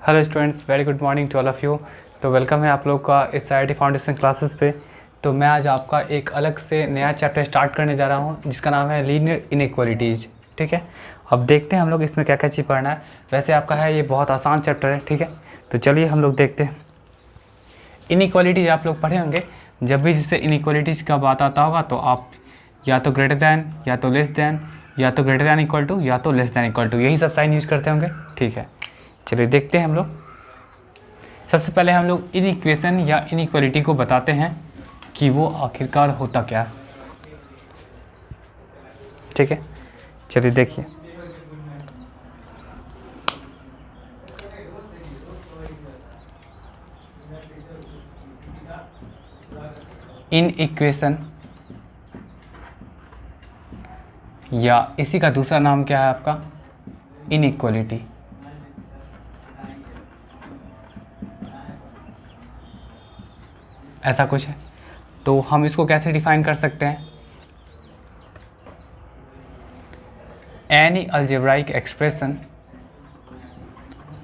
Hello students, very good morning to all of you. तो welcome है आप लोग का इस आई फाउंडेशन क्लासेस पे। तो मैं आज आपका एक अलग से नया चैप्टर स्टार्ट करने जा रहा हूँ जिसका नाम है लीनियर इनइक्वालिटीज़। ठीक है, अब देखते हैं हम लोग इसमें क्या क्या चीज़ पढ़ना है। वैसे आपका है ये बहुत आसान चैप्टर है। ठीक है, तो चलिए हम लोग देखते हैं। इनइक्वालिटीज़ आप लोग पढ़े होंगे, जब भी जिससे इनइक्वालिटीज़ का बात आता होगा तो आप या तो ग्रेटर दैन, या तो लेस दैन, या तो ग्रेटर दैन इक्वल टू, या तो लेस दैन इक्वल टू, यही सब साइन यूज़ करते होंगे। ठीक है, चलिए देखते हैं हम लोग। सबसे पहले हम लोग इन इक्वेशन या इनइक्वालिटी को बताते हैं कि वो आखिरकार होता क्या है। ठीक है, चलिए देखिए। इन इक्वेशन या इसी का दूसरा नाम क्या है आपका, इनइक्वालिटी। ऐसा कुछ है, तो हम इसको कैसे डिफाइन कर सकते हैं। Any algebraic expression,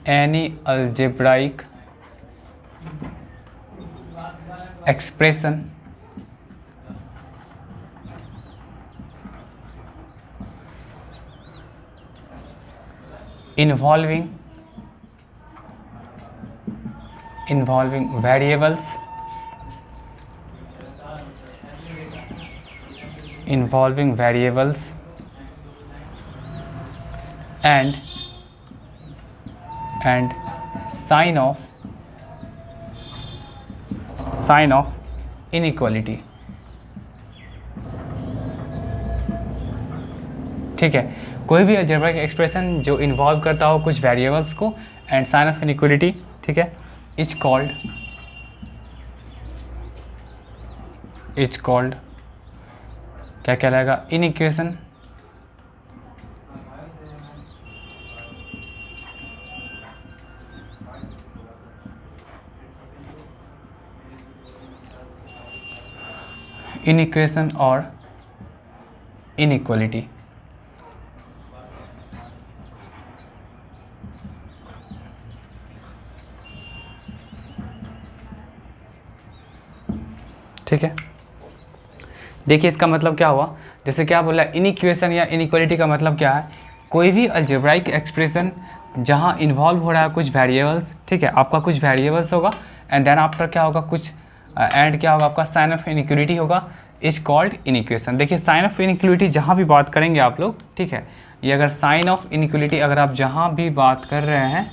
any algebraic expression involving variables and sign of inequality। ठीक है, कोई भी अलजेब्राइक एक्सप्रेशन जो इन्वॉल्व करता हो कुछ वेरिएबल्स को एंड साइन ऑफ इनइक्वालिटी। ठीक है, इज कॉल्ड क्या कहलाएगा, इन इक्वेशन। इन इक्वेशन और इनइक्वालिटी। ठीक है, देखिए इसका मतलब क्या हुआ। जैसे क्या बोला, इनइक्वेशन या इनइक्वालिटी का मतलब क्या है, कोई भी अलजेब्राइक एक्सप्रेशन जहाँ इन्वॉल्व हो रहा है कुछ वेरिएबल्स। ठीक है, आपका कुछ वेरिएबल्स होगा एंड देन आफ्टर क्या होगा, कुछ एंड क्या होगा आपका साइन ऑफ इनइक्वालिटी होगा, इज कॉल्ड इनइक्वेशन। देखिए साइन ऑफ इनइक्वालिटी जहाँ भी बात करेंगे आप लोग, ठीक है, ये अगर साइन ऑफ इनइक्वालिटी अगर आप जहाँ भी बात कर रहे हैं,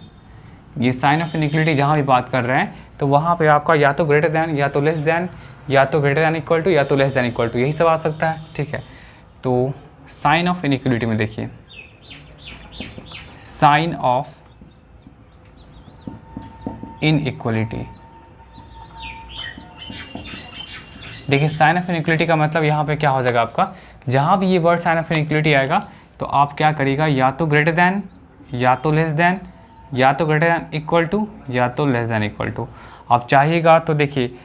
ये साइन ऑफ इनइक्वालिटी जहाँ भी बात कर रहे हैं तो वहाँ पे आपका या तो ग्रेटर दैन, या तो लेस दैन, या तो ग्रेटर दैन इक्वल टू, या तो लेस दैन इक्वल टू, यही सब आ सकता है। ठीक है, तो साइन ऑफ इनइक्वालिटी में देखिए, साइन ऑफ इनइक्वालिटी, देखिए साइन ऑफ इनइक्वालिटी का मतलब यहाँ पे क्या हो जाएगा आपका, जहाँ भी ये वर्ड साइन ऑफ इनइक्वालिटी आएगा तो आप क्या करिएगा, या तो ग्रेटर दैन, या तो लेस दैन, या तो ग्रेटर दैन इक्वल टू, या तो लेस दैन इक्वल टू आप चाहिएगा। तो देखिए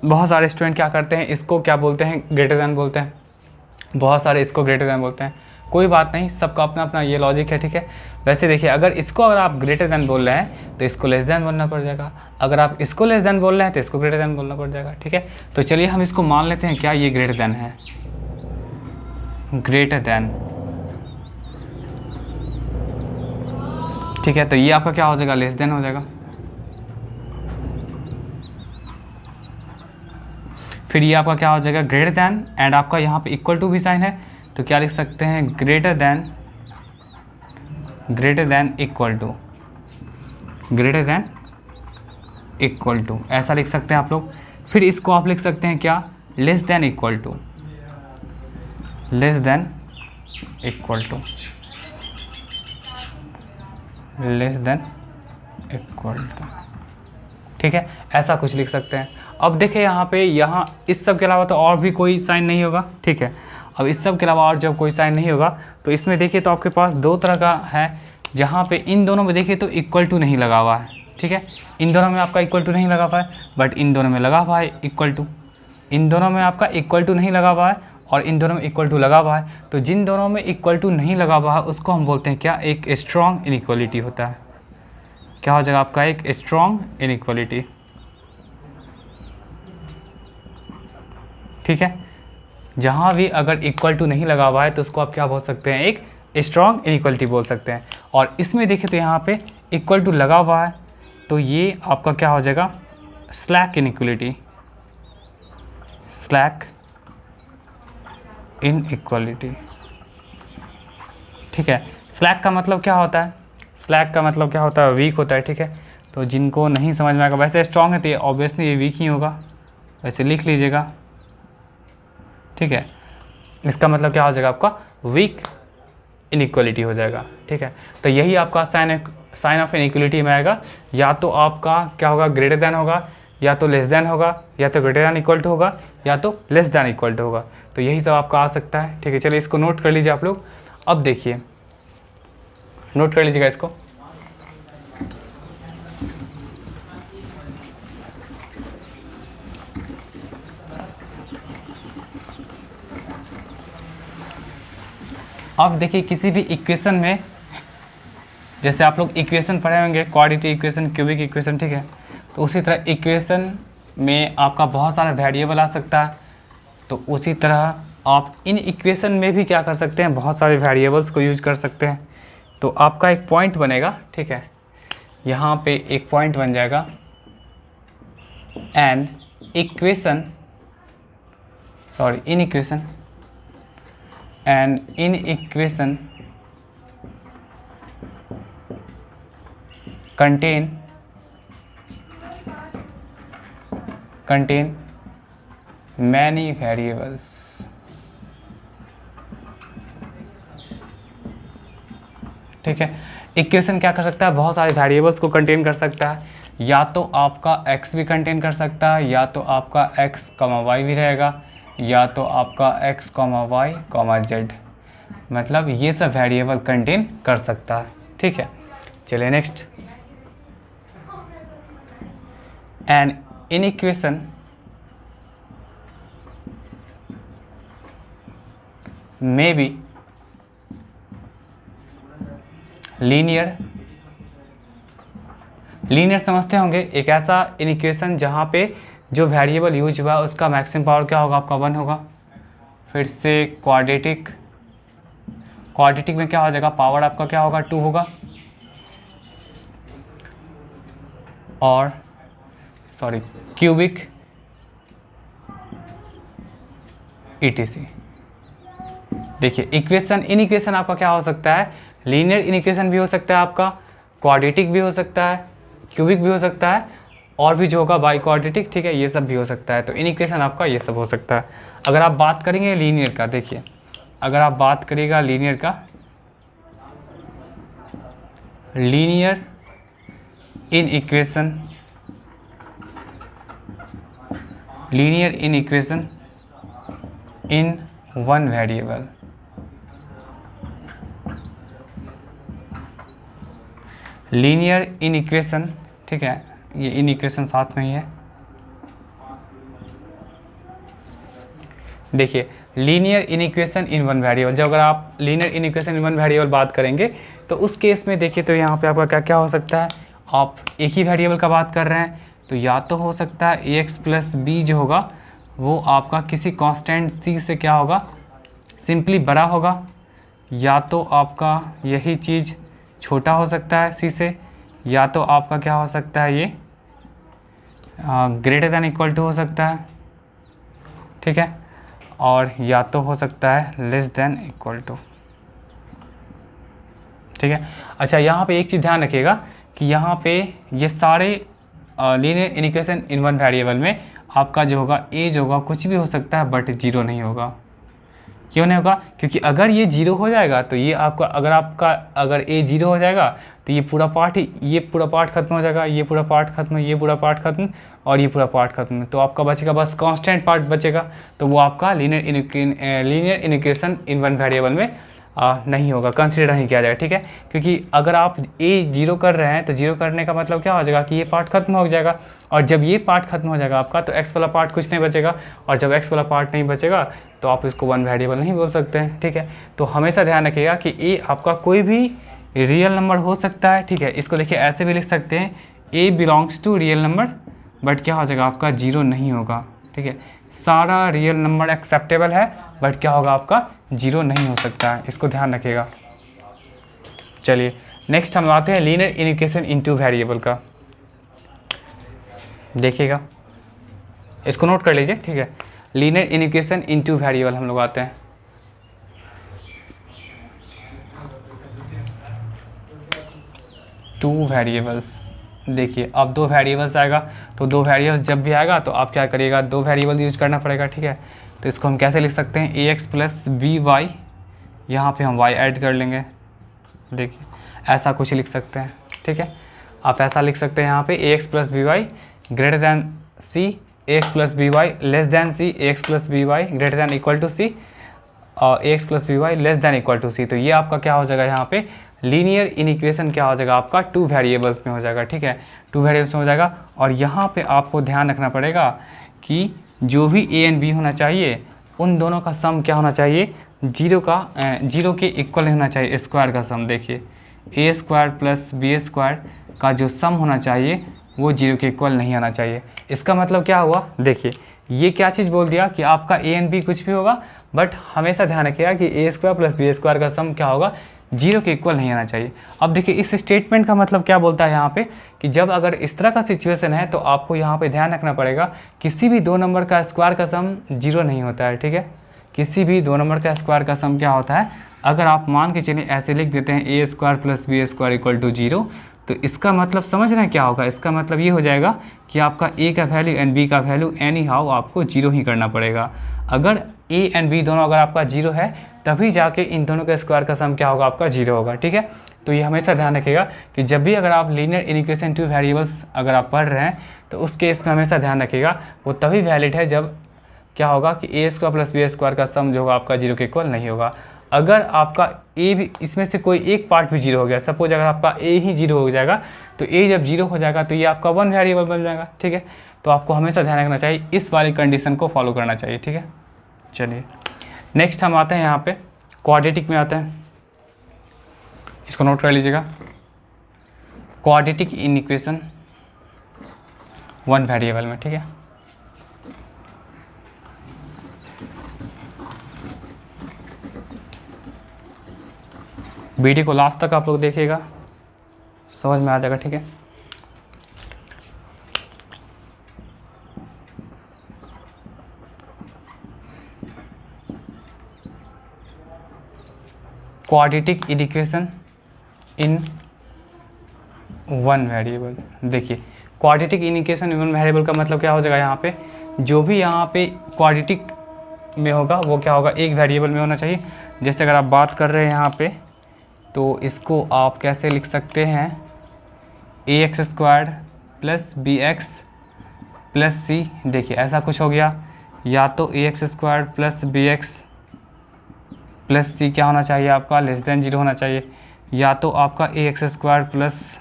बहुत सारे स्टूडेंट क्या करते हैं, इसको क्या बोलते हैं, ग्रेटर दैन बोलते हैं, बहुत सारे इसको ग्रेटर दैन बोलते हैं। कोई बात नहीं, सबका अपना अपना ये लॉजिक है। ठीक है, वैसे देखिए अगर आप ग्रेटर दैन बोल रहे हैं तो इसको लेस दैन बोलना पड़ जाएगा, अगर आप इसको लेस दैन बोल रहे हैं तो इसको ग्रेटर दैन बोलना पड़ जाएगा। ठीक है, तो चलिए हम इसको मान लेते हैं, क्या ये ग्रेटर दैन है, ग्रेटर दैन। ठीक है, तो ये आपका क्या हो जाएगा, लेस देन हो जाएगा। फिर ये आपका क्या हो जाएगा, ग्रेटर दैन, एंड आपका यहाँ पे इक्वल टू भी साइन है तो क्या लिख सकते हैं, greater than equal to, greater than equal to, ऐसा लिख सकते हैं आप लोग। फिर इसको आप लिख सकते हैं क्या, less than equal to, less than equal to, less than equal to. ठीक है, ऐसा कुछ लिख सकते हैं। अब देखिए यहाँ पे, यहाँ इस सब के अलावा तो और भी कोई साइन नहीं होगा। ठीक है, अब इस सब के अलावा और जब कोई साइन नहीं होगा तो इसमें देखिए तो आपके पास दो तरह का है, जहाँ पे इन दोनों में देखिए तो इक्वल टू नहीं लगा हुआ है। ठीक है, इन दोनों में आपका इक्वल टू नहीं लगा हुआ है, बट इन दोनों में लगा हुआ है इक्वल टू। इन दोनों में आपका इक्वल टू नहीं लगा हुआ है और इन दोनों में इक्वल टू लगा हुआ है। तो जिन दोनों में इक्वल टू नहीं लगा हुआ है उसको हम बोलते हैं क्या, एक स्ट्रॉन्ग इनइक्वालिटी होता है, क्या हो जाएगा आपका एक स्ट्रॉन्ग इनइक्वालिटी। ठीक है, जहाँ भी अगर इक्वल टू नहीं लगा हुआ है तो उसको आप क्या बोल सकते हैं, एक स्ट्रॉन्ग इनइक्वालिटी बोल सकते हैं। और इसमें देखिए तो यहाँ पे इक्वल टू लगा हुआ है तो ये आपका क्या हो जाएगा, स्लैक इनइक्वालिटी, स्लैक इनइक्वालिटी। ठीक है, स्लैक का मतलब क्या होता है, स्लैक का मतलब क्या होता है, वीक होता है। ठीक है, तो जिनको नहीं समझ में आएगा, वैसे स्ट्रॉन्ग है तो ये ऑब्वियसली ये वीक ही होगा, वैसे लिख लीजिएगा। ठीक है, इसका मतलब क्या हो जाएगा आपका, वीक इनइक्वालिटी हो जाएगा। ठीक है, तो यही आपका साइन ऑफ इनइक्वालिटी में आएगा, या तो आपका क्या होगा, ग्रेटर देन होगा, या तो लेस देन होगा, या तो ग्रेटर देन इक्वल टू होगा, या तो लेस देन इक्वल टू होगा। तो यही सब आपका आ सकता है। ठीक है, चलिए इसको नोट कर लीजिए आप लोग। अब देखिए, नोट कर लीजिएगा इसको। अब देखिए किसी भी इक्वेशन में, जैसे आप लोग इक्वेशन पढ़े होंगे, क्वाड्रेटिक इक्वेशन, क्यूबिक इक्वेशन, ठीक है, तो उसी तरह इक्वेशन में आपका बहुत सारा वेरिएबल आ सकता है। तो उसी तरह आप इन इक्वेशन में भी क्या कर सकते हैं, बहुत सारे वेरिएबल्स को यूज कर सकते हैं। तो आपका एक पॉइंट बनेगा। ठीक है, यहाँ पे एक पॉइंट बन जाएगा, and equation, sorry in equation, and in equation contain many variables। ठीक है, इक्वेशन क्या कर सकता है, बहुत सारे वेरिएबल्स को कंटेन कर सकता है। या तो आपका x भी कंटेन कर सकता है, या तो आपका x, y भी रहेगा, या तो आपका x, y, z, मतलब ये सब वेरिएबल कंटेन कर सकता है। ठीक है, चलिए नेक्स्ट, एन इनइक्वेशन में बी लीनियर, लीनियर समझते होंगे, एक ऐसा इनइक्वेशन जहाँ पे जो वेरिएबल यूज हुआ उसका मैक्सिमम पावर क्या होगा, आपका 1 होगा। फिर से क्वाड्रेटिक, क्वाड्रेटिक में क्या हो जाएगा, पावर आपका क्या होगा, 2 होगा। और सॉरी क्यूबिक ETC। देखिए इक्वेशन, इन इक्वेशन आपका क्या हो सकता है, लीनियर इनइक्वेशन भी हो सकता है आपका, क्वाड्रेटिक भी हो सकता है, क्यूबिक भी हो सकता है, और भी जो होगा बाई क्वाड्रेटिक। ठीक है, ये सब भी हो सकता है। तो इन इक्वेशन आपका ये सब हो सकता है। अगर आप बात करेंगे लीनियर का, देखिए अगर आप बात करिएगा लीनियर का, linear in equation, linear in equation in one variable, linear in equation. ठीक है, ये इन इक्वेशन साथ में ही है। देखिए linear in equation in one variable, जब अगर आप linear in equation in one variable बात करेंगे तो उस केस में देखिए तो यहाँ पे आपका क्या क्या हो सकता है, आप एक ही वेरिएबल का बात कर रहे हैं तो या तो हो सकता है ax प्लस बी जो होगा वो आपका किसी कांस्टेंट c से क्या होगा, सिंपली बड़ा होगा, या तो आपका यही चीज़ छोटा हो सकता है c से, या तो आपका क्या हो सकता है, ये ग्रेटर दैन इक्वल टू हो सकता है। ठीक है, और या तो हो सकता है लेस देन इक्वल टू। ठीक है, अच्छा यहाँ पे एक चीज़ ध्यान रखिएगा कि यहाँ पे ये सारे linear inequation in one variable में आपका जो होगा ए जो होगा कुछ भी हो सकता है बट जीरो नहीं होगा। क्यों नहीं होगा, क्योंकि अगर ये जीरो हो जाएगा तो ये आपका, अगर ए जीरो हो जाएगा तो ये पूरा पार्ट ही, ये पूरा पार्ट खत्म हो जाएगा, ये पूरा पार्ट खत्म, ये पूरा पार्ट खत्म, और ये पूरा पार्ट खत्म। तो आपका बचेगा बस कांस्टेंट पार्ट बचेगा, तो वो आपका linear inequation in one variable में नहीं होगा, कंसीडर नहीं किया जाएगा। ठीक है, क्योंकि अगर आप ए जीरो कर रहे हैं तो जीरो करने का मतलब क्या हो जाएगा कि ये पार्ट खत्म हो जाएगा, और जब ये पार्ट खत्म हो जाएगा आपका तो एक्स वाला पार्ट कुछ नहीं बचेगा, और जब एक्स वाला पार्ट नहीं बचेगा तो आप इसको वन वेरिएबल नहीं बोल सकते हैं। ठीक है, तो हमेशा ध्यान रखिएगा कि ए आपका कोई भी रियल नंबर हो सकता है, ठीक है। इसको देखिए ऐसे भी लिख सकते हैं, A belongs to real number, but क्या हो जाएगा आपका 0 नहीं होगा, ठीक है। सारा रियल नंबर एक्सेप्टेबल है, बट क्या होगा आपका 0 नहीं हो सकता है, इसको ध्यान रखिएगा। चलिए नेक्स्ट हम आते हैं लीनियर इनिक्वेशन इनटू वेरिएबल का। देखिएगा, इसको नोट कर लीजिए, ठीक है। लीनियर इनिक्वेशन इनटू वेरिएबल हम लोग आते हैं। टू वेरिएबल्स, देखिए अब 2 वेरिएबल्स आएगा, तो 2 वेरिएबल्स जब भी आएगा तो आप क्या करिएगा, 2 वेरिएबल यूज करना पड़ेगा, ठीक है। तो इसको हम कैसे लिख सकते हैं, ax प्लस बी वाई, यहाँ पर हम y ऐड कर लेंगे, देखिए ऐसा कुछ लिख सकते हैं, ठीक है। आप ऐसा लिख सकते हैं यहाँ पे ax plus B Y greater than C, ax plus B Y less than C, ax plus B Y greater than equal to C, और ax plus B Y less than equal to C. तो ये आपका क्या हो जाएगा, यहाँ पे linear inequation क्या हो जाएगा आपका 2 वेरिएबल्स में हो जाएगा, ठीक है। 2 वेरिएबल्स में हो जाएगा, और यहाँ पे आपको ध्यान रखना पड़ेगा कि जो भी a एंड b होना चाहिए उन दोनों का सम क्या होना चाहिए, 0 के इक्वल होना चाहिए, स्क्वायर का सम। देखिए ए स्क्वायर प्लस बी स्क्वायर का जो सम होना चाहिए वो 0 के इक्वल नहीं आना चाहिए। इसका मतलब क्या हुआ, देखिए ये क्या चीज़ बोल दिया कि आपका ए एंड बी कुछ भी होगा, बट हमेशा ध्यान रखिएगा कि ए स्क्वायर प्लस बी स्क्वायर का सम क्या होगा, 0 के इक्वल नहीं आना चाहिए। अब देखिए इस स्टेटमेंट का मतलब क्या बोलता है यहाँ पे, कि जब अगर इस तरह का सिचुएशन है तो आपको यहाँ पे ध्यान रखना पड़ेगा किसी भी 2 नंबर का स्क्वायर का सम 0 नहीं होता है, ठीक है। किसी भी 2 नंबर का स्क्वायर का सम क्या होता है, अगर आप मान के चलिए ऐसे लिख देते हैं A square plus B square equal to 0, तो इसका मतलब समझ रहे हैं क्या होगा, इसका मतलब ये हो जाएगा कि आपका ए का वैल्यू एंड बी का वैल्यू एनी हाउ आपको 0 ही करना पड़ेगा। अगर ए एंड बी दोनों अगर आपका 0 है तभी जाके इन दोनों का स्क्वायर का सम क्या होगा, आपका 0 होगा, ठीक है। तो ये हमेशा ध्यान रखिएगा कि जब भी अगर आप लीनियर इनिक्वेशन 2 वेरिएबल्स अगर आप पढ़ रहे हैं तो उस केस में हमेशा ध्यान रखिएगा वो तभी वैलिड है जब क्या होगा कि ए स्क्वायर प्लस बी स्क्वायर का सम जो होगा आपका 0 के इक्वल नहीं होगा। अगर आपका ए भी इसमें से कोई एक पार्ट भी 0 हो गया, सपोज अगर आपका ए ही 0 हो जाएगा, तो ए जब 0 हो जाएगा तो ये आपका 1 वेरिएबल बन जाएगा, ठीक है। तो आपको हमेशा ध्यान रखना चाहिए, इस वाली कंडीशन को फॉलो करना चाहिए, ठीक है। चलिए नेक्स्ट हम आते हैं यहाँ पे क्वाड्रेटिक में आते हैं, इसको नोट कर लीजिएगा। क्वाड्रेटिक इनिक्वेशन 1 वेरिएबल में, ठीक है। वीडियो को लास्ट तक आप लोग देखिएगा, समझ में आ जाएगा, ठीक है। क्वाड्रेटिक इनिक्वेशन इन 1 वेरिएबल, देखिए क्वाड्रेटिक इनिक्वेशन इन 1 वेरिएबल का मतलब क्या हो जाएगा, यहाँ पे जो भी यहाँ पे क्वाड्रेटिक में होगा वो क्या होगा, एक वेरिएबल में होना चाहिए। जैसे अगर आप बात कर रहे हैं यहाँ पे, तो इसको आप कैसे लिख सकते हैं, A X square plus B X plus C, देखिए ऐसा कुछ हो गया, या तो A X square plus B X plus C क्या होना चाहिए आपका, लेस देन 0 होना चाहिए, या तो आपका A X square plus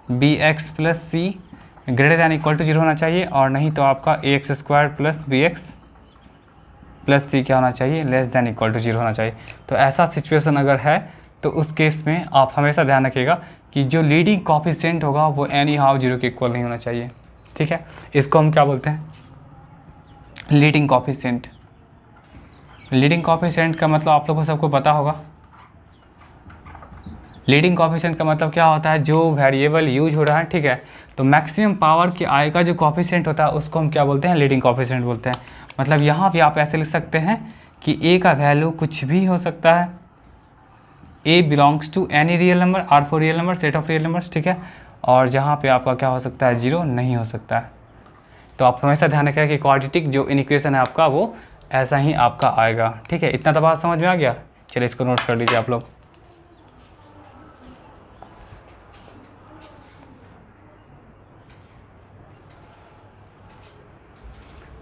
B X plus C greater than equal to 0 होना चाहिए, और नहीं तो आपका A X square plus B X plus C क्या होना चाहिए, लेस देन इक्वल टू 0 होना चाहिए। तो ऐसा सिचुएशन अगर है तो उस केस में आप हमेशा ध्यान रखिएगा कि जो लीडिंग कोएफिशिएंट होगा वो एनी हाउ 0 के इक्वल नहीं होना चाहिए, ठीक है। इसको हम क्या बोलते हैं, लीडिंग कोएफिशिएंट। लीडिंग कोएफिशिएंट का मतलब आप लोगों को सबको पता होगा। लीडिंग कोएफिशिएंट का मतलब क्या होता है, जो वेरिएबल यूज हो रहा है, ठीक है, तो मैक्सिमम पावर के आई का जो कोएफिशिएंट होता है उसको हम क्या बोलते हैं, लीडिंग कोएफिशिएंट बोलते हैं। मतलब यहाँ भी आप ऐसे लिख सकते हैं कि ए का वैल्यू कुछ भी हो सकता है, A belongs to any real number, R for real number, set of real numbers, ठीक है। और जहाँ पे आपका क्या हो सकता है, 0 नहीं हो सकता है। तो आप हमेशा ध्यान रखें कि क्वाड्रेटिक जो इनिक्वेशन है आपका वो ऐसा ही आपका आएगा, ठीक है। इतना तो बात समझ में आ गया। चलिए इसको नोट कर लीजिए आप लोग।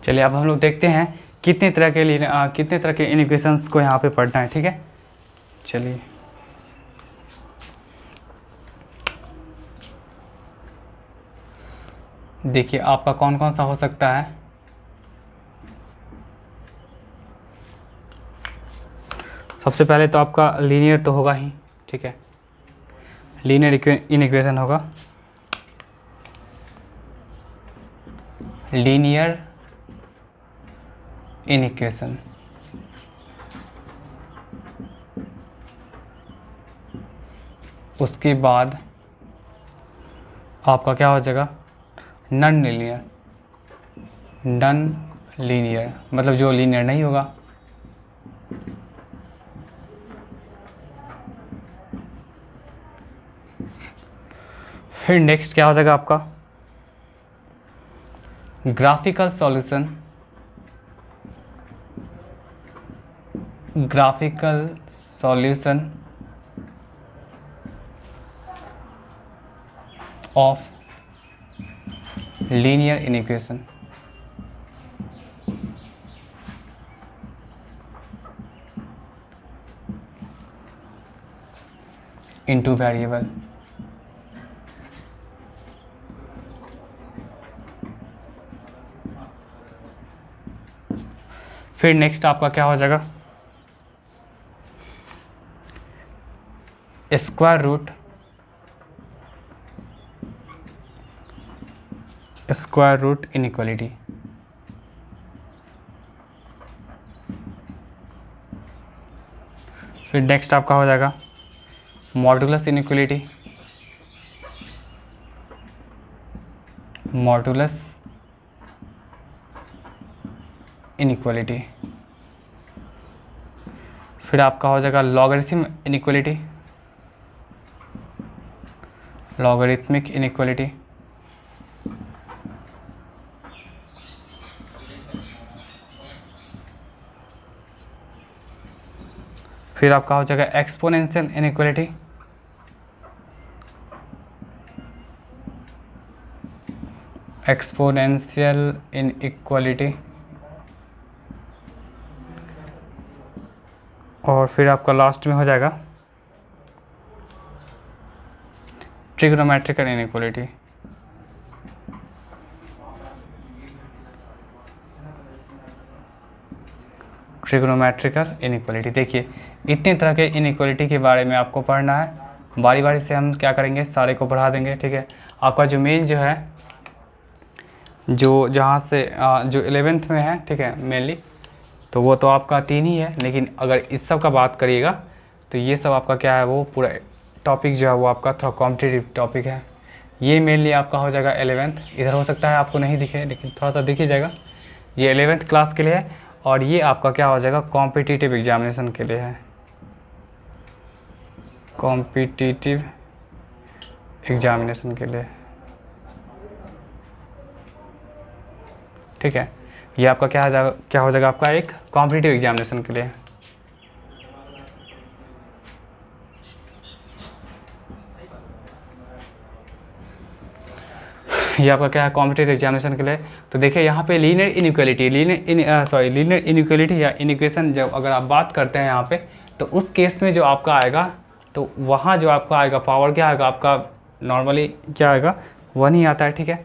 चलिए अब हम लोग देखते हैं कितने तरह के इनिक्वेशंस को यहाँ पे पढ़ना है, ठीक है। चलिए देखिए आपका कौन कौन सा हो सकता है। सबसे पहले तो आपका लीनियर तो होगा ही, ठीक है। लीनियर इनइक्वेशन होगा लीनियर इनइक्वेशन। उसके बाद आपका क्या हो जाएगा, नॉन लीनियर। नॉन लीनियर मतलब जो लीनियर नहीं होगा। फिर नेक्स्ट क्या हो जाएगा आपका, graphical solution. Graphical solution of linear inequation. Into variable. फिर नेक्स्ट आपका क्या हो जाएगा, स्क्वायर रूट इनइक्वालिटी। फिर नेक्स्ट आपका हो जाएगा मॉडुलस इनइक्वालिटी। Modulus inequality. फिर आपका हो जाएगा लॉगरिथम इनइक्वालिटी। Logarithmic inequality. फिर आपका हो जाएगा एक्सपोनेंशियल इनइक्वालिटी। Exponential inequality. और फिर आपका लास्ट में हो जाएगा ट्रिग्नोमेट्रिकल इनइक्वालिटी। Trigonometrical inequality. देखिए इतने तरह के इनइक्वालिटी के बारे में आपको पढ़ना है। बारी बारी से हम क्या करेंगे, सारे को पढ़ा देंगे। ठीक है, आपका जो मेन जो है, जो जहाँ से जो 11th में है, ठीक है, मेनली तो वो तो आपका 3 ही है। लेकिन अगर इस सब का बात करिएगा तो ये सब आपका क्या है, वो पूरा टॉपिक जो है वो आपका थोड़ा कॉम्पिटिटिव टॉपिक है। ये मेनली आपका हो जाएगा 11th। इधर हो सकता है आपको नहीं दिखे, लेकिन थोड़ा सा दिख ही जाएगा। ये 11th क्लास के लिए है। और ये आपका क्या हो जाएगा, कॉम्पिटिटिव एग्जामिनेशन के लिए है। कॉम्पिटिटिव एग्जामिनेशन के लिए, ठीक है। ये आपका क्या हो जाएगा आपका एक कॉम्पिटिटिव एग्जामिनेशन के लिए। ये आपका क्या है, कॉम्पिटिटिव एग्जामिनेशन के लिए। तो देखिए यहाँ पे लीनियर इनइक्वालिटी, लीनियर इनइक्वालिटी या इनइक्वेशन जब अगर आप बात करते हैं यहाँ पे, तो उस केस में जो आपका आएगा, तो वहाँ जो आपका आएगा पावर क्या आएगा आपका, नॉर्मली क्या आएगा, 1 ही आता है। ठीक है,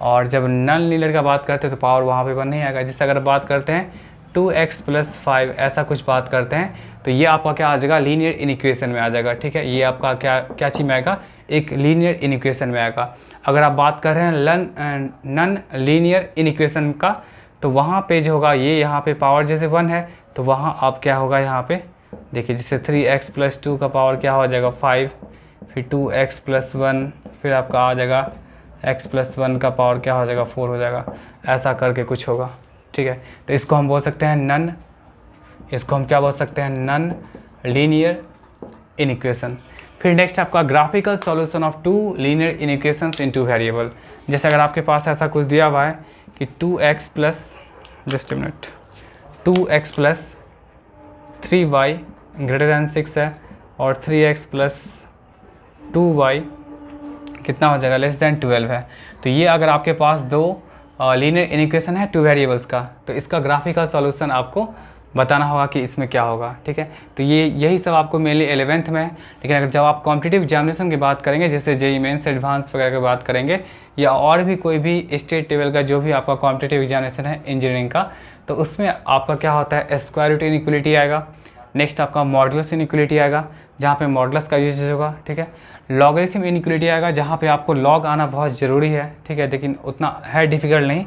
और जब नॉन लीनियर का बात करते हैं तो पावर वहाँ पे 1 नहीं आएगा। जिससे अगर बात करते हैं 2x + 5 ऐसा कुछ बात करते हैं, तो ये आपका क्या आ जाएगा, लीनियर इनइक्वेशन में आ जाएगा। ठीक है, ये आपका क्या चीज़ में आएगा, एक लीनियर इनइक्वेशन में आएगा। अगर आप बात कर रहे हैं नॉन लीनियर इनइक्वेशन का, तो वहाँ पे जो होगा, ये यहाँ पे पावर जैसे 1 है, तो वहाँ आप क्या होगा, यहाँ पे देखिए जैसे 3x + 2 का पावर क्या हो जाएगा 5, फिर 2x + 1, फिर आपका आ जाएगा x + 1 का पावर क्या हो जाएगा 4 हो जाएगा। ऐसा करके कुछ होगा। ठीक है, तो इसको हम बोल सकते हैं इसको हम क्या बोल सकते हैं, नॉन लीनियर इनइक्वेशन। फिर नेक्स्ट आपका graphical solution of 2 linear inequations in 2 variable. जैसे अगर आपके पास ऐसा कुछ दिया हुआ है कि 2x + 3y > 6 है, और 3x + 2y कितना हो जाएगा, <12 है। तो ये अगर आपके पास 2 लीनियर इनइक्वेशन है 2 वेरिएबल्स का, तो इसका ग्राफिकल सॉल्यूशन आपको बताना होगा कि इसमें क्या होगा। ठीक है, तो यही सब आपको मेनली 11th में है। लेकिन अगर जब आप कॉम्पिटिटिव एग्जामिनेशन की बात करेंगे, जैसे जेईई मेंस एडवांस वगैरह की बात करेंगे, या और भी कोई भी स्टेट लेवल का जो भी आपका कॉम्पिटिटिव एग्जामिनेशन है इंजीनियरिंग का, तो उसमें आपका क्या होता है, स्क्वायर रूट इनइक्वालिटी आएगा। नेक्स्ट आपका मॉडुलस इनइक्वलिटी आएगा जहाँ पे मॉडुलस का यूजेज होगा, ठीक है। लॉगरिथम इनइक्वलिटी आएगा जहाँ पे आपको लॉग आना बहुत ज़रूरी है, ठीक है, लेकिन उतना है डिफिकल्ट नहीं।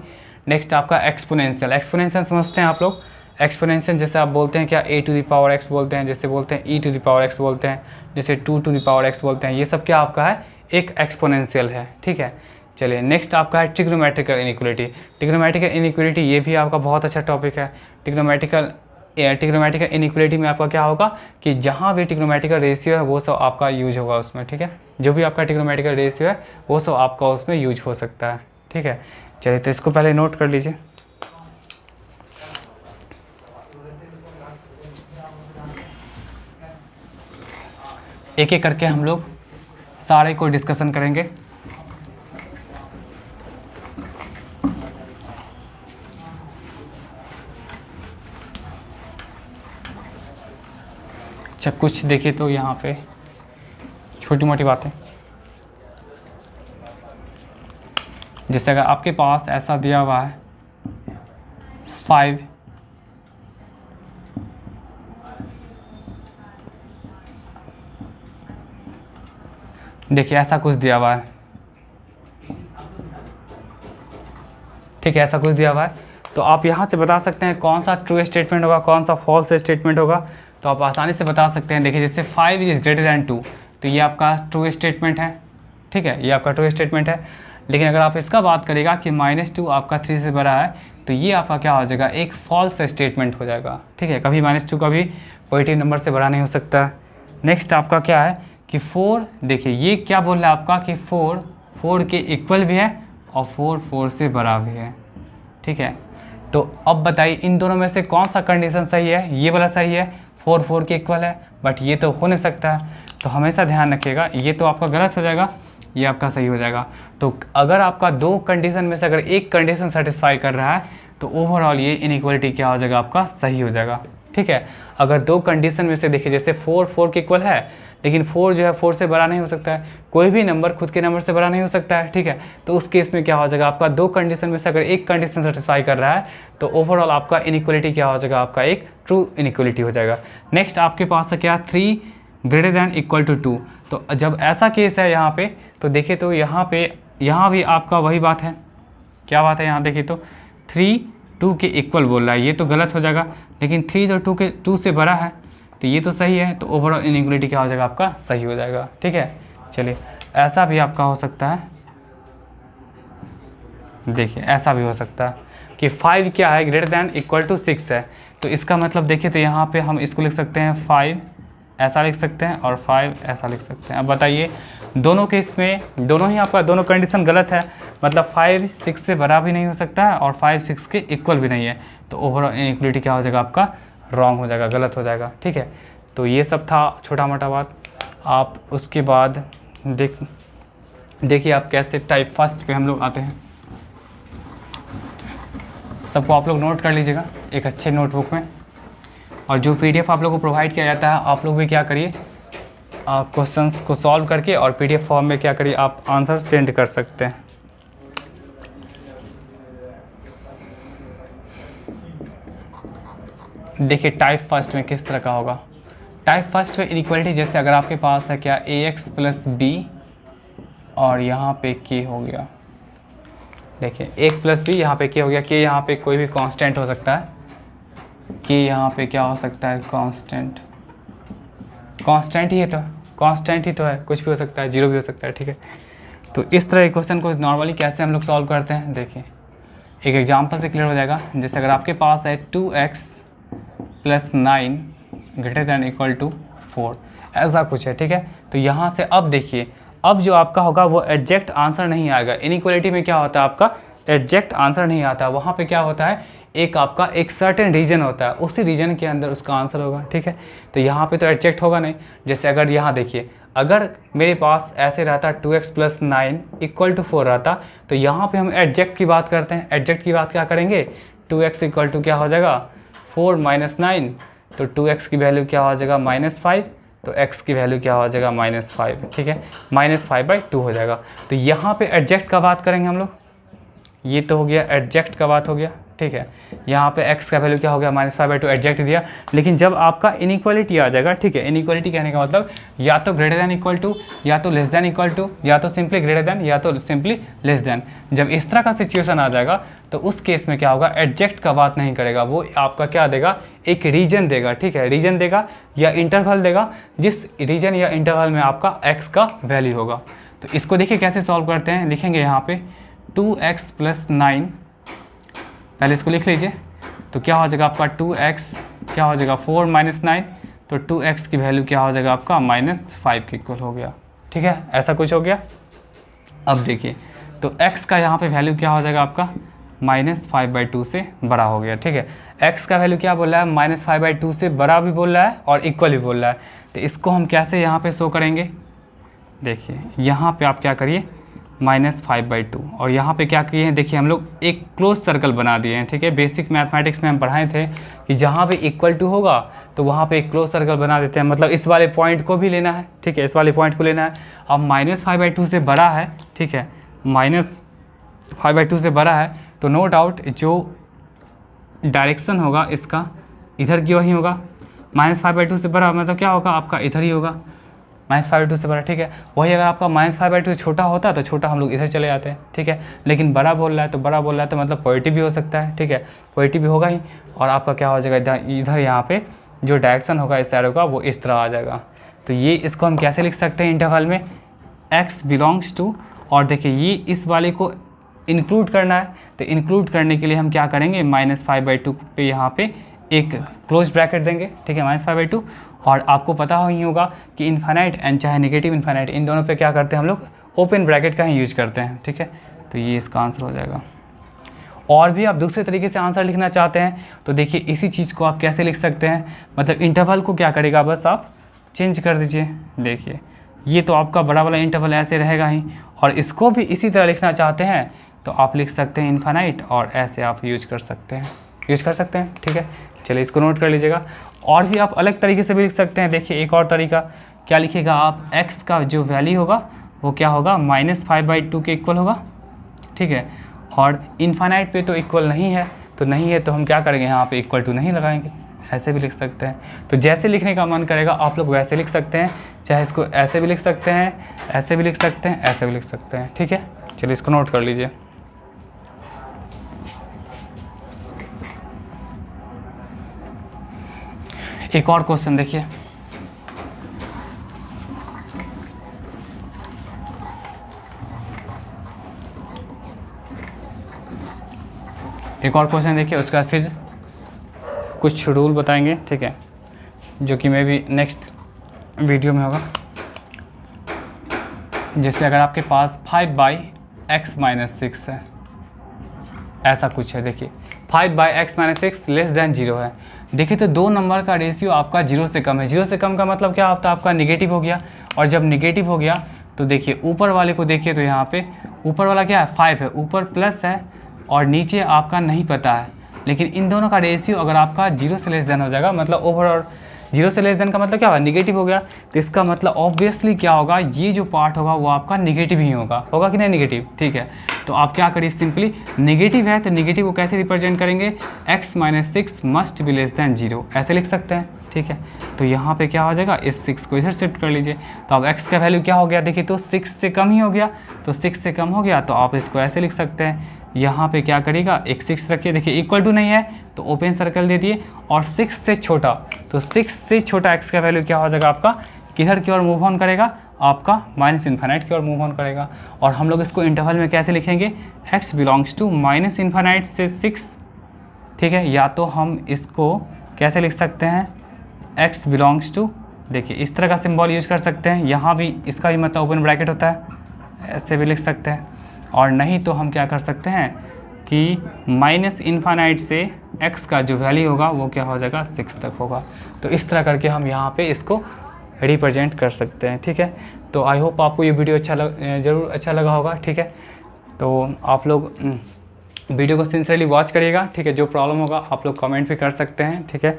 नेक्स्ट आपका एक्सपोनेंशियल, एक्सपोनेंशियल समझते हैं आप लोग। एक्सपोनेंशियल जैसे आप बोलते हैं क्या a⁴x बोलते हैं, जैसे बोलते हैं e⁴x बोलते हैं, जैसे 2⁴x बोलते हैं, ये सब क्या आपका है एक एक्सपोनेंशियल है, ठीक है। चलिए नेक्स्ट आपका है ट्रिग्नोमेट्रिकल इनइक्वलिटी। ट्रिग्नोमेट्रिकल इनइक्वलिटी ये भी आपका बहुत अच्छा टॉपिक है। ट्रिग्नोमेट्रिकल इनइक्वलिटी में आपका क्या होगा कि जहाँ भी ट्रिग्नोमेट्रिकल रेशियो है वो सब आपका यूज होगा उसमें, ठीक है। जो भी आपका ट्रिग्नोमेट्रिकल रेशियो है वो सब आपका उसमें यूज हो सकता है, ठीक है। चलिए तो इसको पहले नोट कर लीजिए। एक एक करके हम लोग सारे को डिस्कशन करेंगे। अच्छा कुछ देखिए तो यहाँ पे छोटी मोटी बातें, जैसे अगर आपके पास ऐसा दिया हुआ है 5 देखिए ऐसा कुछ दिया हुआ है, ठीक है, ऐसा कुछ दिया हुआ है, तो आप यहाँ से बता सकते हैं कौन सा ट्रू स्टेटमेंट होगा, कौन सा फॉल्स स्टेटमेंट होगा। तो आप आसानी से बता सकते हैं। देखिए जैसे 5 इज ग्रेटर दैन 2 तो ये आपका ट्रू स्टेटमेंट है, ठीक है, ये आपका ट्रू स्टेटमेंट है। लेकिन अगर आप इसका बात करेगा कि -2 आपका 3 से बड़ा है तो ये आपका क्या हो जाएगा एक फॉल्स स्टेटमेंट हो जाएगा, ठीक है। कभी -2 कभी पॉजिटिव नंबर से बड़ा नहीं हो सकता। नेक्स्ट आपका क्या है कि 4, देखिए ये क्या बोल रहा है आपका कि 4 के इक्वल भी है और 4 से बड़ा भी है, ठीक है। तो अब बताइए इन दोनों में से कौन सा कंडीशन सही है। ये वाला सही है, 4 के इक्वल है, बट ये तो हो नहीं सकता है। तो हमेशा ध्यान रखिएगा, ये तो आपका गलत हो जाएगा, ये आपका सही हो जाएगा। तो अगर आपका 2 कंडीशन में से अगर एक कंडीशन सेटिस्फाई कर रहा है तो ओवरऑल ये इनइक्वलिटी क्या हो जाएगा आपका सही हो जाएगा, ठीक है। अगर 2 कंडीशन में से देखिए जैसे 4 के इक्वल है लेकिन 4 जो है 4 से बड़ा नहीं हो सकता है, कोई भी नंबर खुद के नंबर से बड़ा नहीं हो सकता है, ठीक है। तो उस केस में क्या हो जाएगा आपका 2 कंडीशन में से अगर एक कंडीशन सेटिस्फाई कर रहा है तो ओवरऑल आपका इनइक्वलिटी क्या हो जाएगा आपका एक ट्रू इनइक्वलिटी हो जाएगा। नेक्स्ट आपके पास है क्या 3 ग्रेटर दैन इक्वल टू 2। तो जब ऐसा केस है यहाँ पे तो देखिए तो यहाँ भी आपका वही बात है, क्या बात है यहाँ देखिए तो 3 2 के इक्वल बोल रहा है, ये तो गलत हो जाएगा। लेकिन 3 जो 2 से बड़ा है तो ये तो सही है, तो ओवरऑल इनइक्वलिटी क्या हो जाएगा आपका सही हो जाएगा, ठीक है। चलिए ऐसा भी आपका हो सकता है, देखिए ऐसा भी हो सकता है कि 5 क्या है ग्रेटर दैन इक्वल टू 6 है। तो इसका मतलब देखिए तो यहाँ पे हम इसको लिख सकते हैं 5 ऐसा लिख सकते हैं और 5 ऐसा लिख सकते हैं। अब बताइए दोनों केस में दोनों ही आपका दोनों कंडीशन गलत है, मतलब 5 6 से बड़ा भी नहीं हो सकता है और 5 6 के इक्वल भी नहीं है। तो ओवरऑल इनइक्वलिटी क्या हो जाएगा आपका रॉन्ग हो जाएगा, गलत हो जाएगा, ठीक है। तो ये सब था छोटा मोटा बात। आप उसके बाद देखिए आप कैसे टाइप फर्स्ट पे हम लोग आते हैं। सबको आप लोग नोट कर लीजिएगा एक अच्छे नोटबुक में, और जो PDF आप लोगों को प्रोवाइड किया जाता है आप लोग भी क्या करिए क्वेश्चंस को सॉल्व करके और PDF फॉर्म में क्या करिए आप आंसर सेंड कर सकते हैं। देखिए टाइप फर्स्ट में किस तरह का होगा। टाइप फर्स्ट में इनइक्वलिटी जैसे अगर आपके पास है क्या ax + b और यहाँ पे k हो गया, देखिए x + b यहाँ पे k हो गया, k यहाँ पे कोई भी कांस्टेंट हो सकता है, k यहाँ पे क्या हो सकता है कांस्टेंट ही तो है, कुछ भी हो सकता है, 0 भी हो सकता है, ठीक है। तो इस तरह के क्वेश्चन को नॉर्मली कैसे हम लोग सॉल्व करते हैं देखिए एक एग्जांपल से क्लियर हो जाएगा। जैसे अगर आपके पास है 2x + 9 greater than equal to 4 ऐसा कुछ है, ठीक है। तो यहाँ से अब देखिए अब जो आपका होगा वो एग्जैक्ट आंसर नहीं आएगा। इनइक्वलिटी में क्या होता है आपका एग्जैक्ट आंसर नहीं आता, वहाँ पे क्या होता है एक आपका एक सर्टेन रीजन होता है, उसी रीजन के अंदर उसका आंसर होगा, ठीक है। तो यहाँ पे तो एग्जैक्ट होगा नहीं। जैसे अगर यहाँ देखिए अगर मेरे पास ऐसे रहता 2x + 9 इक्वल टू 4 रहता तो यहाँ पे हम एग्जैक्ट की बात करते हैं। एग्जैक्ट की बात क्या करेंगे 2x इक्वल टू क्या हो जाएगा 4 - 9, तो 2x की वैल्यू क्या हो जाएगा -5, तो x की वैल्यू क्या हो जाएगा -5, ठीक है, -5/2 हो जाएगा। तो यहाँ पे एग्जैक्ट का बात करेंगे हम लोग, ये तो हो गया एग्जैक्ट का बात हो गया, ठीक है। यहाँ पे x का वैल्यू क्या हो गया -5/2 एडजेक्ट दिया। लेकिन जब आपका इनइक्वालिटी आ जाएगा, ठीक है, इनइक्वालिटी कहने का मतलब या तो ग्रेटर दैन इक्वल टू, या तो लेस दैन इक्वल टू, या तो सिंपली ग्रेटर दैन, या तो सिंपली लेस दैन। जब इस तरह का सिचुएशन आ जाएगा तो उस केस में क्या होगा, एडजेक्ट का बात नहीं करेगा, वो आपका क्या देगा, एक रीजन देगा, ठीक है, रीजन देगा या इंटरवल देगा, जिस रीजन या इंटरवल में आपका x का वैल्यू होगा। तो इसको देखिए कैसे सॉल्व करते हैं। लिखेंगे यहाँ पे 2x + 9, पहले इसको लिख लीजिए। तो क्या हो जाएगा आपका 2x क्या हो जाएगा 4 - 9, तो 2x की वैल्यू क्या हो जाएगा आपका -5 के इक्वल हो गया, ठीक है, ऐसा कुछ हो गया। अब देखिए तो x का यहाँ पे वैल्यू क्या हो जाएगा आपका -5/2 से बड़ा हो गया, ठीक है। x का वैल्यू क्या बोल रहा है, -5/2 से बड़ा भी बोल रहा है और इक्वल भी बोल रहा है। तो इसको हम कैसे यहाँ पे शो करेंगे, देखिए यहाँ पे आप क्या करिए -5/2, और यहाँ पे क्या किए हैं, देखिए हम लोग एक क्लोज सर्कल बना दिए हैं, ठीक है। बेसिक मैथमेटिक्स में हम पढ़ाए थे कि जहाँ पे इक्वल टू होगा तो वहाँ पे एक क्लोज सर्कल बना देते हैं, मतलब इस वाले पॉइंट को भी लेना है, ठीक है, इस वाले पॉइंट को लेना है। अब -5/2 से बड़ा है, ठीक है, -5/2 से बड़ा है, तो नो डाउट जो डायरेक्शन होगा इसका इधर की ओर ही होगा। -5/2 से बड़ा मतलब क्या होगा आपका इधर ही होगा, -5/2 से बड़ा, ठीक है। वही अगर आपका -5/2 छोटा होता तो छोटा हम लोग इधर चले जाते हैं, ठीक है। लेकिन बड़ा बोल रहा है तो बड़ा बोल रहा है तो मतलब पॉजिटिव भी हो सकता है, ठीक है, पॉजिटिव भी होगा ही। और आपका क्या हो जाएगा इधर यहाँ पे जो डायरेक्शन होगा इस एरो का वो इस तरह आ जाएगा। तो ये इसको हम कैसे लिख सकते हैं इंटरवल में, x बिलोंग्स टू, और देखिए ये इस वाले को इंक्लूड करना है, तो इंक्लूड करने के लिए हम क्या करेंगे -5/2 पे यहाँ पे एक क्लोज ब्रैकेट देंगे, ठीक है, -5/2। और आपको पता ही होगा कि इन्फाइनाइट एंड चाहे नेगेटिव इन्फाइनाइट इन दोनों पे क्या करते हैं हम लोग, ओपन ब्रैकेट का ही यूज करते हैं, ठीक है। तो ये इसका आंसर हो जाएगा। और भी आप दूसरे तरीके से आंसर लिखना चाहते हैं तो देखिए इसी चीज़ को आप कैसे लिख सकते हैं, मतलब इंटरवल को क्या करेगा, बस आप चेंज कर दीजिए। देखिए ये तो आपका बड़ा वाला इंटरवल ऐसे रहेगा ही, और इसको भी इसी तरह लिखना चाहते हैं तो आप लिख सकते हैं इन्फाइनाइट, और ऐसे आप यूज कर सकते हैं, ठीक है। चलिए इसको नोट कर लीजिएगा। और भी आप अलग तरीके से भी लिख सकते हैं। देखिए एक और तरीका क्या लिखिएगा आप, x का जो वैल्यू होगा वो क्या होगा -5/2 के इक्वल होगा, ठीक है। और इन्फाइनाइट पे तो इक्वल नहीं है, तो हम क्या करेंगे यहाँ पे इक्वल टू नहीं लगाएंगे, ऐसे भी लिख सकते हैं। तो जैसे लिखने का मन करेगा आप लोग वैसे लिख सकते हैं, चाहे इसको ऐसे भी लिख सकते हैं, ऐसे भी लिख सकते हैं, ऐसे भी लिख सकते हैं, ठीक है। चलिए इसको नोट कर लीजिए। एक और क्वेश्चन देखिए, एक और क्वेश्चन देखिए, उसके बाद फिर कुछ रूल बताएंगे, ठीक है, जो कि मैं भी नेक्स्ट वीडियो में होगा। जैसे अगर आपके पास 5/x - 6 है, ऐसा कुछ है, देखिए 5/x - 6 लेस दैन 0 है। देखिए तो दो नंबर का रेशियो आपका 0 से कम है। 0 से कम का मतलब क्या होता है, आपका निगेटिव हो गया। और जब निगेटिव हो गया तो देखिए ऊपर वाले को देखिए, तो यहाँ पे ऊपर वाला क्या है 5 है, ऊपर प्लस है और नीचे आपका नहीं पता है। लेकिन इन दोनों का रेशियो अगर आपका 0 से लेस देन हो जाएगा, मतलब ओवर, और 0 से लेस देन का मतलब क्या होगा, निगेटिव हो गया। तो इसका मतलब ऑब्वियसली क्या होगा, ये जो पार्ट होगा वो आपका निगेटिव ही होगा कि नहीं निगेटिव, ठीक है। तो आप क्या करिए, सिंपली निगेटिव है तो निगेटिव को कैसे रिप्रेजेंट करेंगे, x - 6 must be less than 0, ऐसे लिख सकते हैं, ठीक है। तो यहाँ पे क्या हो जाएगा, इस 6 को इधर शिफ्ट कर लीजिए। तो अब x का वैल्यू क्या हो गया, देखिए तो 6 से कम ही हो गया, तो 6 से कम हो गया तो आप इसको ऐसे लिख सकते हैं। यहाँ पे क्या करेगा, एक 6 रखिए, देखिए इक्वल टू नहीं है तो ओपन सर्कल दे दिए, और 6 से छोटा, तो 6 से छोटा x का वैल्यू क्या हो जाएगा आपका, किधर की ओर मूव ऑन करेगा, आपका -इन्फाइनाइट की ओर मूव ऑन करेगा। और हम लोग इसको इंटरवल में कैसे लिखेंगे, x बिलोंग्स टू -इन्फाइनाइट से 6, ठीक है। या तो हम इसको कैसे लिख सकते हैं, x बिलोंग्स टू, देखिए इस तरह का सिंबल यूज कर सकते हैं, यहाँ भी इसका भी मतलब ओपन ब्रैकेट होता है, ऐसे भी लिख सकते हैं। और नहीं तो हम क्या कर सकते हैं कि -इन्फाइनाइट से x का जो वैल्यू होगा वो क्या हो जाएगा 6 तक होगा। तो इस तरह करके हम यहाँ पे इसको रिप्रेजेंट कर सकते हैं, ठीक है। तो आई होप आपको ये वीडियो ज़रूर अच्छा लगा होगा, ठीक है। तो आप लोग वीडियो को सिंसियरली वॉच करिएगा, ठीक है। जो प्रॉब्लम होगा आप लोग कमेंट भी कर सकते हैं, ठीक है।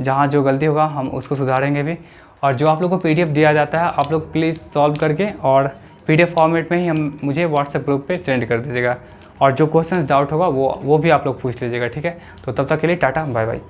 जहाँ जो गलती होगा हम उसको सुधारेंगे भी। और जो आप लोग को PDF दिया जाता है आप लोग प्लीज़ सॉल्व करके और PDF फॉर्मेट में ही मुझे व्हाट्सएप ग्रुप पे सेंड कर दीजिएगा। और जो क्वेश्चन डाउट होगा वो भी आप लोग पूछ लीजिएगा, ठीक है। तो तब तक के लिए टाटा बाय बाय।